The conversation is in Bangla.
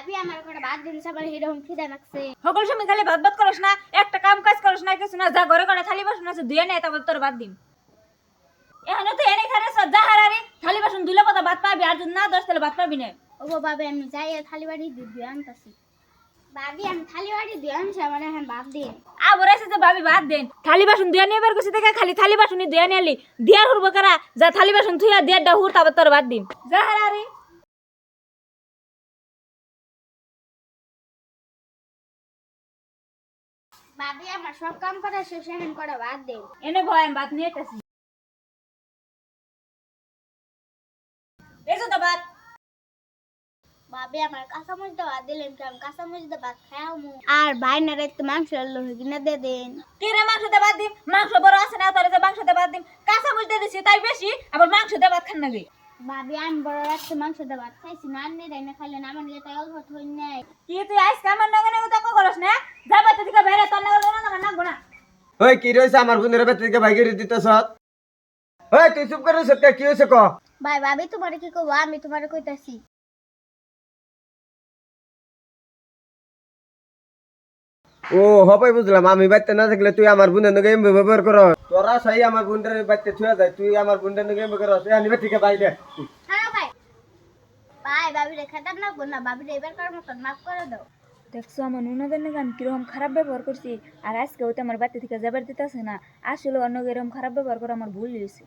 ভাবি আমার করে ভাত দিন সবার এরকম খিদা লাগছে। সকল সময় খালি ভাত ভাত করস না, একটা কাম কাজ করস না, কিছু না, যা ঘরে ঘরে থালি বাসন আছে ধুয়ে নেয়, তারপর তোর ভাত দিম। এখানে তো এনে খারে যা হারারি থালি বাসন ধুলে কথা ভাত পাবি, আর যদি না দশ তাহলে ভাত পাবি না। ও ভাবি আমি যাই থালি বাড়ি দিয়ে আনতাছি। ভাবি আমি থালি বাড়ি দিয়ে আনছি, আমার এখন ভাত দিন। আবার এসে যে ভাবি ভাত দেন, থালি বাসন ধুয়ে নিয়ে বের করছি দেখে খালি থালি বাসনই ধুয়ে নিলি, দিয়ার হুরবো কারা, যা থালি বাসন ধুইয়া দিয়ারটা হুর, তারপর তোর ভাত দিম, যা হারারি। ভাবি আমার সব কাম করা শেষ, এখন করে ভাত দিন। এনে ভয় আমি ভাত নিয়ে এসেছি, এসো তো ভাত। ভাবি আমার কাঁচামরিচ দিয়ে ভাত দিলেন, আমি কাঁচামরিচ দিয়ে ভাত খাওয়ামু। আর বাইনারে একটু মাংস লোহে কিনা দিয়ে দেন। কি রে মাংস দিয়ে ভাত দিম, মাংস বড় আছে না, তোর যে মাংস দিয়ে ভাত দিম, কাঁচা মুচ দিয়ে দিছি তাই বেশি, আবার মাংস দিয়ে ভাত খান নাকি? ভাবি আমি বড় একটু মাংস দিয়ে ভাত খাইছি, না আনলে দেয় না, খাইলে না আমার তাই অল্প থই নাই। কি তুই আজকে আমার নগে নগে তর্ক করস না? যাবা তো থেকে বাইরে, তোর নগে না না না। ওই কি রইছে আমার বোনের বেতকে ভাই করে দিতেছ? ওই তুই চুপ করে সত্যি কি হইছে ক? ভাই ভাবি তোমার কি কব, আমি তোমার কইতাছি। ও হবাই বুঝলাম, আমি বাইতে না থাকলে তুই আমার বোনের নগে এমবি ব্যবহার কর। তোরা সাই আমার বোনের বাইতে ছুঁয়া যায়, তুই আমার বোনের নগে এমবি করস। এ নিবে ঠিক ভাই দে। হ্যাঁ ভাই, ভাই ভাবি রেখা দাম না না, ভাবি এবার করার মতন মাফ করে দাও। দেখছো আমার নুনাদের নাকি আমি কিরকম খারাপ ব্যবহার করছি, আর আজকে ওতে আমার বাড়ি থেকে যাবার দিতেছে না, আসলে অন্য এরকম খারাপ ব্যবহার করে আমার ভুল হয়েছে।